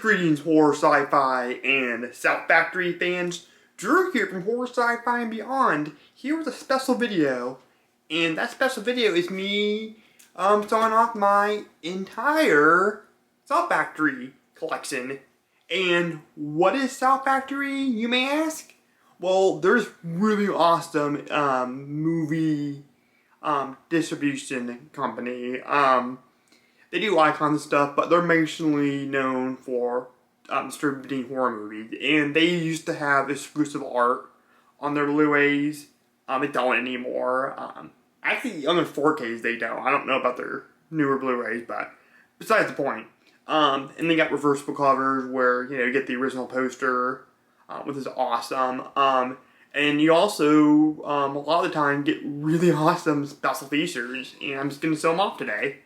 greetings, horror, sci-fi, and South Factory fans. Drew here from Horror, Sci-Fi, and Beyond, here with a special video. And that special video is me showing off my entire South Factory collection. And what is South Factory, you may ask? Well, there's really awesome movie distribution company. They do Icon stuff, but they're mainly known for distributing horror movies. And they used to have exclusive art on their Blu-rays. They don't anymore. Actually, on their 4Ks they don't. I don't know about their newer Blu-rays, but besides the point. And they got reversible covers where, you know, you get the original poster, which is awesome. And you also, a lot of the time, get really awesome special features. And I'm just going to show them off today.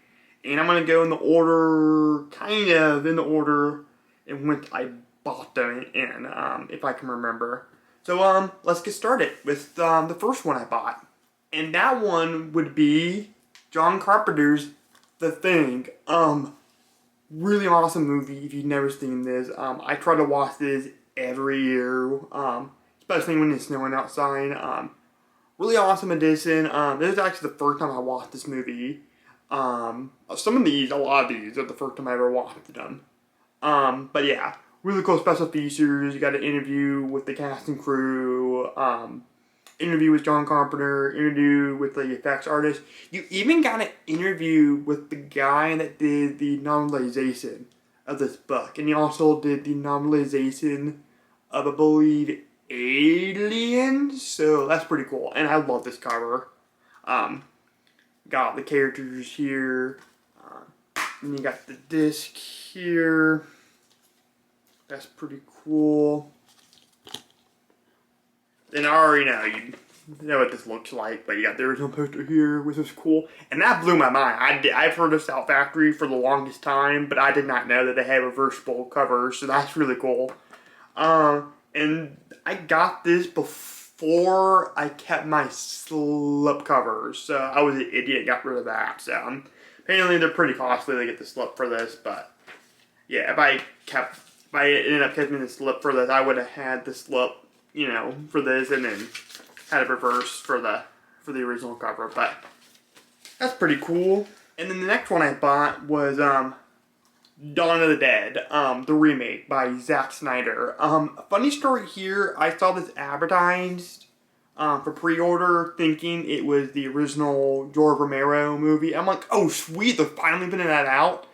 And I'm going to go in the order, kind of in the order in which I bought them in, if I can remember. So, let's get started with the first one I bought. And that one would be John Carpenter's The Thing. Really awesome movie if you've never seen this. I try to watch this every year, especially when it's snowing outside. Really awesome edition. This is actually the first time I watched this movie. Some of these, a lot of these, are the first time I ever watched them. But yeah, really cool special features. You got an interview with the cast and crew, interview with John Carpenter, interview with the effects artist. You even got an interview with the guy that did the novelization of this book. And he also did the novelization of, I believe, Alien. So that's pretty cool. And I love this cover. Got the characters here, and you got the disc here. That's pretty cool. And I already know, you know what this looks like, but you got the original poster here, which is cool. And that blew my mind. I've heard of South Factory for the longest time, but I did not know that they had reversible covers, so that's really cool. And I got this before I kept my slip covers, so I was an idiot and got rid of that. So apparently they're pretty costly to get the slip for this, but yeah, if I ended up keeping the slip for this, I would have had the slip, you know, for this, and then had a reverse for the original cover. But that's pretty cool. And then the next one I bought was Dawn of the Dead, the remake by Zack Snyder. Funny story here, I saw this advertised for pre-order thinking it was the original George Romero movie. I'm like, oh sweet, they're finally putting that out.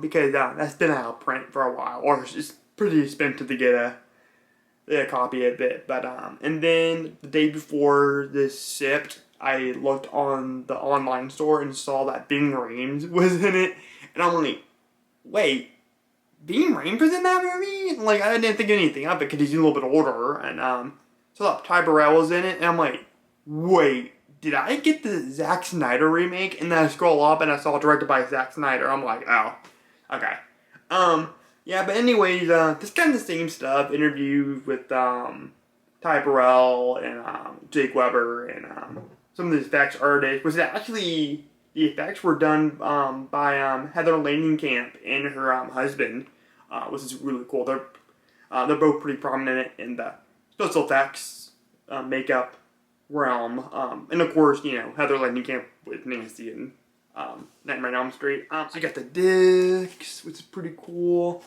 Because that's been out of print for a while, or it's pretty expensive to get a copy of it. But and then the day before this shipped, I looked on the online store and saw that Ving Rhames was in it, and I'm like, wait, Ving Rhames was in that movie? Like, I didn't think anything of it because he's a little bit older, and so Ty Burrell was in it, and I'm like, wait, did I get the Zack Snyder remake? And then I scroll up and I saw it directed by Zack Snyder. I'm like, oh, okay. Yeah, but anyways, this kind of the same stuff. Interviews with Ty Burrell and Jake Weber and some of the effects artists. Was actually the effects were done by Heather Langenkamp and her husband, which is really cool. They're both pretty prominent in the special effects, makeup realm. And of course, you know, Heather Langenkamp with Nancy and Nightmare on Elm Street. So you got the discs, which is pretty cool.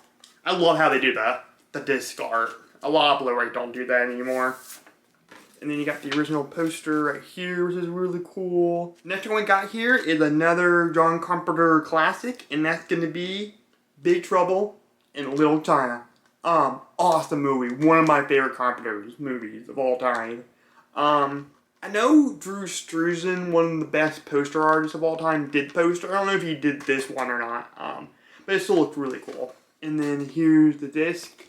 I love how they do the disc art. A lot of Blu-ray don't do that anymore. And then you got the original poster right here, which is really cool. Next one we got here is another John Carpenter classic, and that's going to be Big Trouble in Little China. Awesome movie. One of my favorite Carpenter's movies of all time. I know Drew Struzan, one of the best poster artists of all time, did poster. I don't know if he did this one or not, but it still looked really cool. And then here's the disc.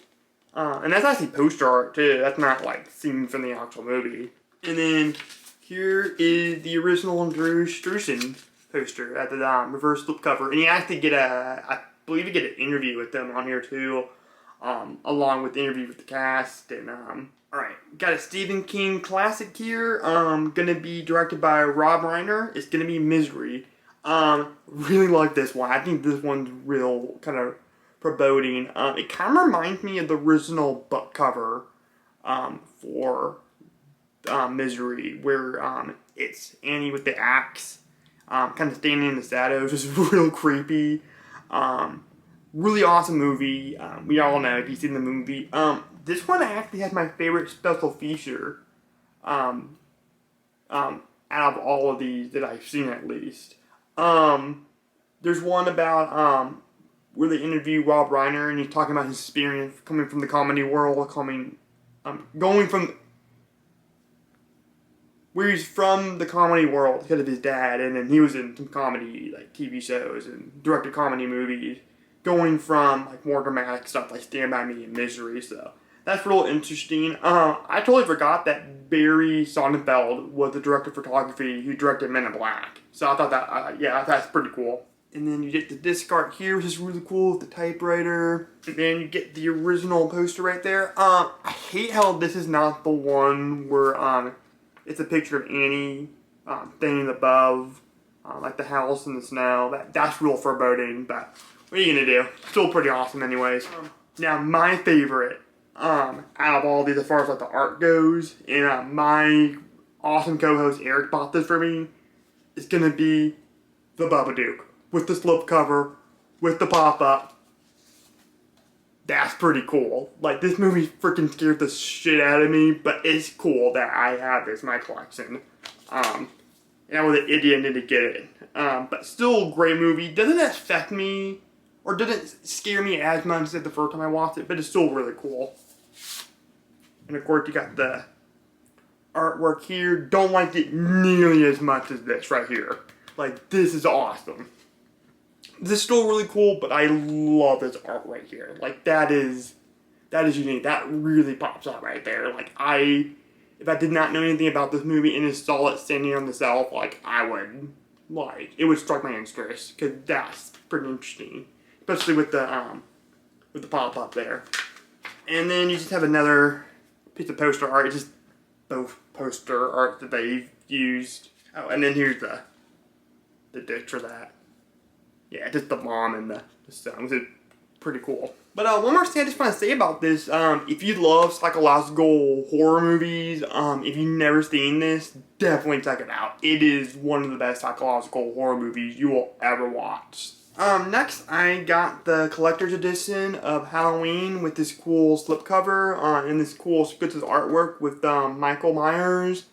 And that's actually poster art too. That's not like scenes from the actual movie. And then here is the original Drew Struzan poster at the reverse flip cover. And you actually get I believe you get an interview with them on here too, along with the interview with the cast. And alright, got a Stephen King classic here. Gonna be directed by Rob Reiner. It's gonna be Misery. Really like this one. I think this one's real kind of foreboding. It kind of reminds me of the original book cover for Misery, where it's Annie with the axe, kind of standing in the shadows, just real creepy. Really awesome movie. We all know if you've seen the movie. This one actually has my favorite special feature out of all of these that I've seen at least. There's one about where they interview Rob Reiner and he's talking about his experience coming from the comedy world, going from where he's from the comedy world because of his dad, and then he was in some comedy like TV shows and directed comedy movies, going from like more dramatic stuff like Stand By Me and Misery. So that's real interesting. I totally forgot that Barry Sonnenfeld was the director of photography who directed Men in Black. So I thought that, yeah, that's pretty cool. And then you get the disc art here, which is really cool with the typewriter. And then you get the original poster right there. I hate how this is not the one where it's a picture of Annie standing above like the house in the snow. That's real foreboding, but what are you gonna do? Still pretty awesome anyways. Now my favorite out of all these as far as like the art goes, and my awesome co-host Eric bought this for me, is gonna be the Babadook. With the slipcover, with the pop-up. That's pretty cool. Like, this movie freaking scared the shit out of me, but it's cool that I have this in my collection. And I was an idiot and didn't get it. But still a great movie. Doesn't affect me, or didn't scare me as much as the first time I watched it, but it's still really cool. And of course, you got the artwork here. Don't like it nearly as much as this right here. Like, this is awesome. This is still really cool, but I love this art right here. Like, that is unique. That really pops out right there. Like, if I did not know anything about this movie and just saw it standing on the shelf, like, it would strike my interest, because that's pretty interesting. Especially with the pop-up there. And then you just have another piece of poster art. It's just both poster art that they've used. Oh, and then here's the ditch for that. Yeah, just the mom and the songs. It's pretty cool. But one more thing I just want to say about this. If you love psychological horror movies, if you've never seen this, definitely check it out. It is one of the best psychological horror movies you will ever watch. Next, I got the collector's edition of Halloween with this cool slipcover and this cool Spitz's artwork with Michael Myers.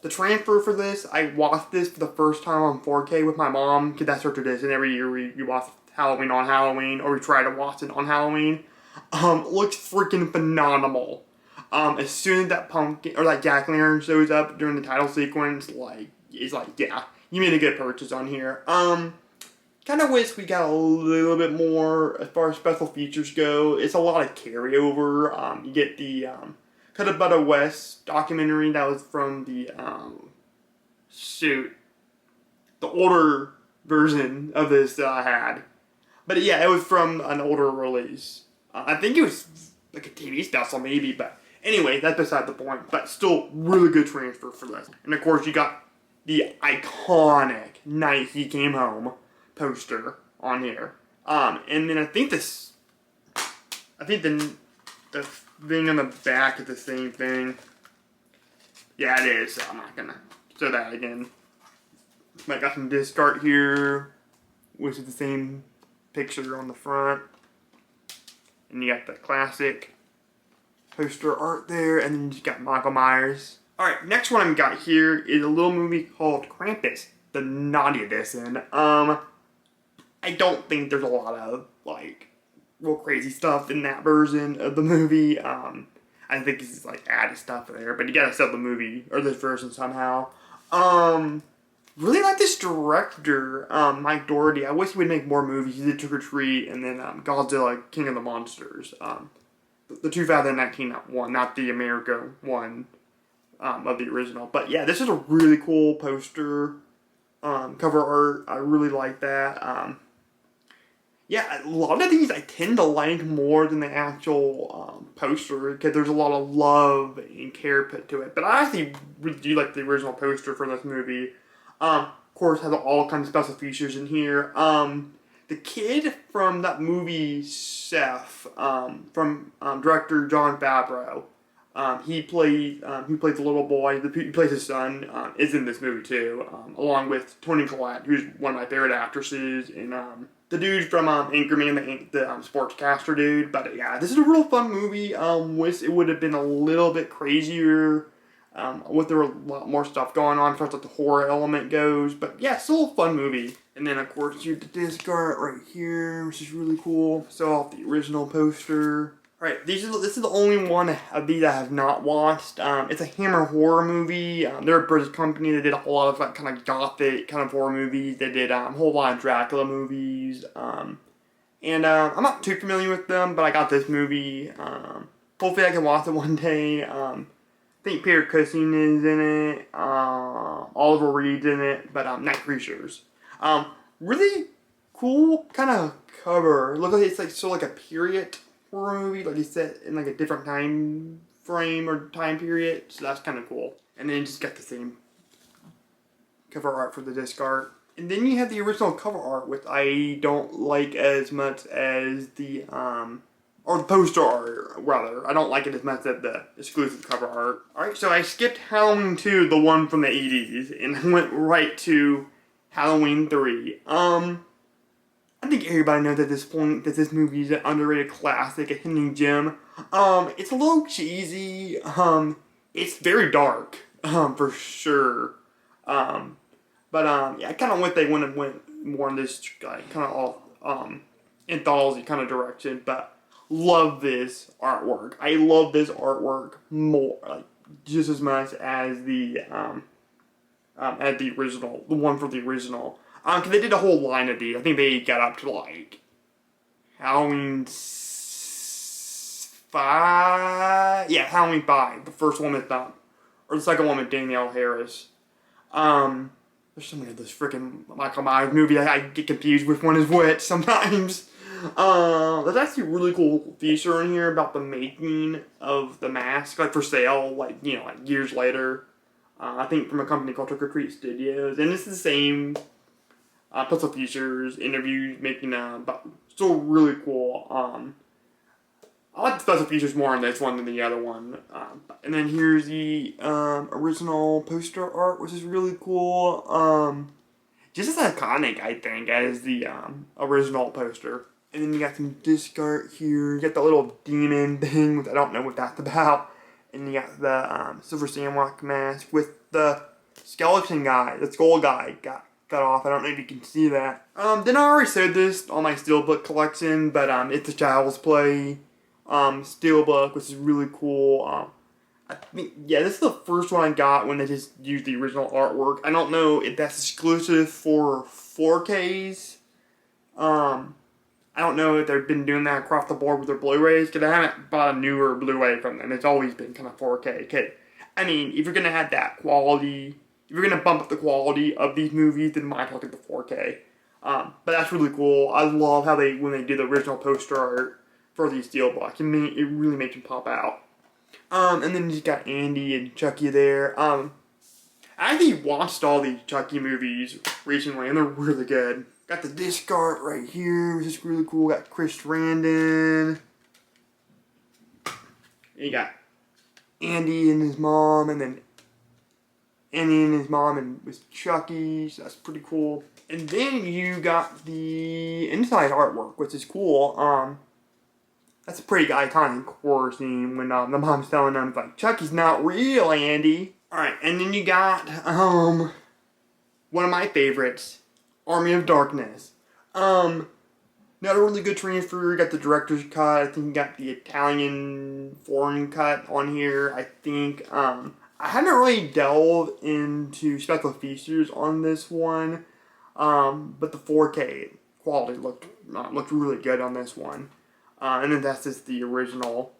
The transfer for this, I watched this for the first time on 4K with my mom, because that's her tradition. Every year we watch Halloween on Halloween, or we try to watch it on Halloween. Looks freaking phenomenal. As soon as that pumpkin, or that jack-o'-lantern shows up during the title sequence, it's like, yeah, you made a good purchase on here. Kind of wish we got a little bit more as far as special features go. It's a lot of carryover. You get the Cut Above West documentary that was from the the older version of this that I had. But yeah, it was from an older release. I think it was like a TV special maybe, but anyway, that's beside the point. But still, really good transfer for this. And of course, you got the iconic Night He Came Home poster on here. And then I think the thing on the back is the same thing. Yeah, it is. So I'm not gonna show that again. I got some disc art here, which is the same picture on the front. And you got the classic poster art there, and then you got Michael Myers. Alright, next one I've got here is a little movie called Krampus, the Naughty Edition. I don't think there's a lot of, real crazy stuff in that version of the movie. I think it's just, added stuff there, but you gotta sell the movie, or this version somehow. Really like this director, Mike Dougherty. I wish he would make more movies. He did Trick or Treat, and then Godzilla, King of the Monsters. The 2019 one, not the America one of the original. But yeah, this is a really cool poster, cover art. I really like that. Yeah, a lot of these I tend to like more than the actual poster, because there's a lot of love and care put to it. But I actually really do like the original poster for this movie. Of course, has all kinds of special features in here. the kid from that movie, Seth, from director Jon Favreau. He plays the little boy. He plays his son. Is in this movie too, along with Toni Collette, who's one of my favorite actresses, and the dude from Anchorman, the sportscaster dude. But yeah, this is a real fun movie. Wish it would have been a little bit crazier. With there were a lot more stuff going on as far as like the horror element goes. But yeah, still a fun movie. And then of course you have the disc art right here, which is really cool. So off the original poster. Alright, this is the only one of these I have not watched. It's a Hammer horror movie. They're a British company. They did a whole lot of like kind of gothic kind of horror movies. They did a whole lot of Dracula movies. I'm not too familiar with them, but I got this movie. Hopefully I can watch it one day. I think Peter Cushing is in it. Oliver Reed's in it, but Night Creatures. Really cool kind of cover. It looks like it's like sort of like a period horror movie, like it's set in like a different time frame or time period, so that's kind of cool. And then you just got the same cover art for the disc art. And then you have the original cover art, which I don't like as much as the or the poster art, rather. I don't like it as much as the exclusive cover art. Alright, so I skipped Halloween 2, the one from the 80s, and I went right to Halloween 3. I think everybody knows at this point that this movie is an underrated classic, a hidden gem. It's a little cheesy. It's very dark, for sure. Yeah, I kind of went more in this kind of anthology kind of direction, but love this artwork. I love this artwork more, like, just as much as the original, the one for the original. Cause they did a whole line of these. I think they got up to like Halloween 5. Yeah, Halloween 5. The first one with or the second one with Danielle Harris. There's so many of those freaking Michael Myers movies I get confused with one is which sometimes. There's actually a really cool feature in here about the making of the mask, like for sale, like, you know, like years later. I think from a company called Trick or Treat Studios, and it's the same. Puzzle features, interviews, making but still really cool. I like the special features more on this one than the other one. And then here's the original poster art, which is really cool. Just as iconic, I think, as the original poster. And then you got some disc art here. You got the little demon thing, which I don't know what that's about. And you got the Silver Sandwalk mask with the skeleton guy, the skull guy got cut off. I don't know if you can see that. Then I already said this on my Steelbook collection, but it's a Child's Play Steelbook, which is really cool. I think, yeah, this is the first one I got when they just used the original artwork. I don't know if that's exclusive for 4Ks. I don't know if they've been doing that across the board with their Blu-rays, because I haven't bought a newer Blu-ray from them. It's always been kind of 4K. I mean, if you're going to have that quality, if you're going to bump up the quality of these movies, then might as well take the 4K. But that's really cool. I love how when they do the original poster art for these Steelbooks. It really makes them pop out. And then you got Andy and Chucky there. I actually watched all these Chucky movies recently, and they're really good. Got the disc art right here, which is really cool. Got Chris Sarandon. You got Andy and his mom, and then Andy and his mom and with Chucky, so that's pretty cool. And then you got the inside artwork, which is cool. That's a pretty iconic horror scene when the mom's telling them, like, Chucky's not real, Andy. Alright, and then you got, one of my favorites, Army of Darkness. Not a really good transfer. You got the director's cut. I think you got the Italian foreign cut on here. I think, I haven't really delved into special features on this one. But the 4K quality looked really good on this one. And then that's just the original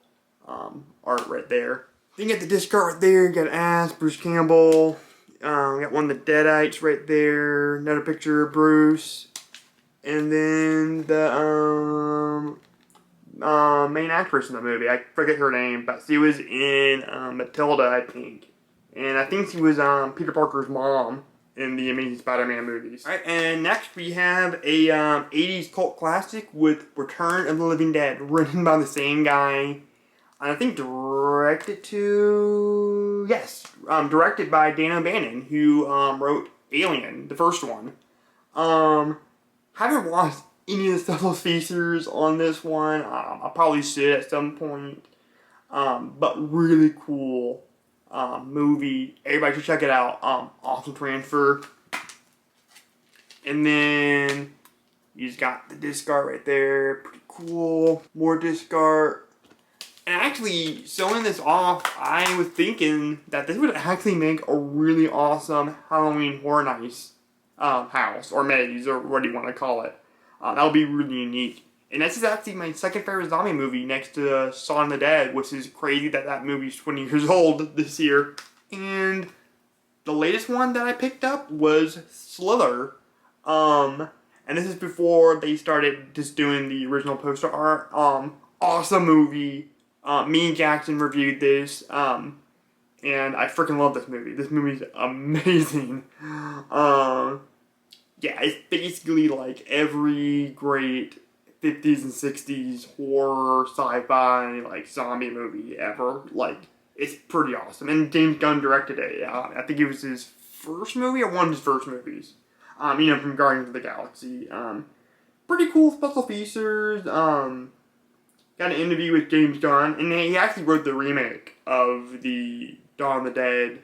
art right there. Then you got the disc art right there. You got Ash, Bruce Campbell. Got one of the Deadites right there. Another picture of Bruce. And then the main actress in the movie. I forget her name, but she was in Matilda, I think. And I think she was Peter Parker's mom in the Amazing Spider-Man movies. Alright, and next we have a 80s cult classic with Return of the Living Dead, written by the same guy. I think directed by Dan O'Bannon, who wrote Alien, the first one. Haven't watched any of the special features on this one. I'll probably should at some point. But really cool movie. Everybody should check it out. Awesome transfer. And then you just got the disc art right there. Pretty cool. More disc art. And actually, showing this off, I was thinking that this would actually make a really awesome Halloween Horror Nights house, or maze, or what do you want to call it. That would be really unique. And this is actually my second favorite zombie movie next to Shaun of the Dead, which is crazy that that movie's 20 years old this year. And the latest one that I picked up was Slither. And this is before they started just doing the original poster art. Awesome movie. Me and Jackson reviewed this, and I freaking love this movie. This movie's amazing. Yeah, it's basically like every great 50s and 60s horror, sci-fi, like zombie movie ever. Like, it's pretty awesome. And James Gunn directed it. I think it was his first movie, or one of his first movies. From Guardians of the Galaxy. Pretty cool special features. Got an interview with James Gunn, and he actually wrote the remake of the Dawn of the Dead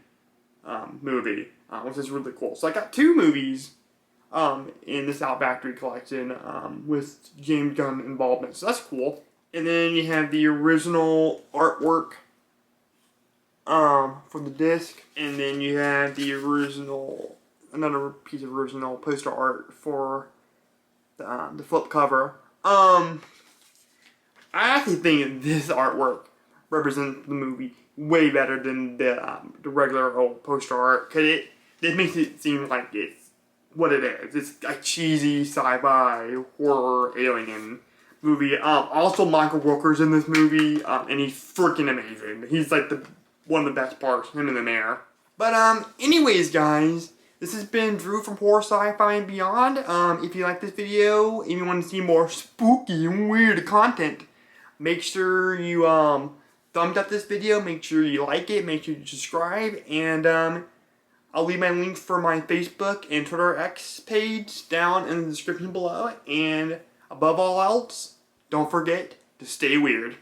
movie, which is really cool. So I got 2 movies in this Out Factory collection with James Gunn involvement, so that's cool. And then you have the original artwork for the disc, and then you have the another piece of original poster art for the flip cover. I actually think this artwork represents the movie way better than the regular old poster art, because it makes it seem like it's what it is. It's a cheesy sci-fi horror alien movie. Also, Michael Rooker's in this movie, and he's freaking amazing. He's like one of the best parts, him and the mayor. But anyways, guys, this has been Drew from Horror Sci-Fi and Beyond. If you like this video and you want to see more spooky and weird content, make sure you thumbs up this video, make sure you like it, make sure you subscribe, and I'll leave my links for my Facebook and Twitter X page down in the description below. And above all else, don't forget to stay weird.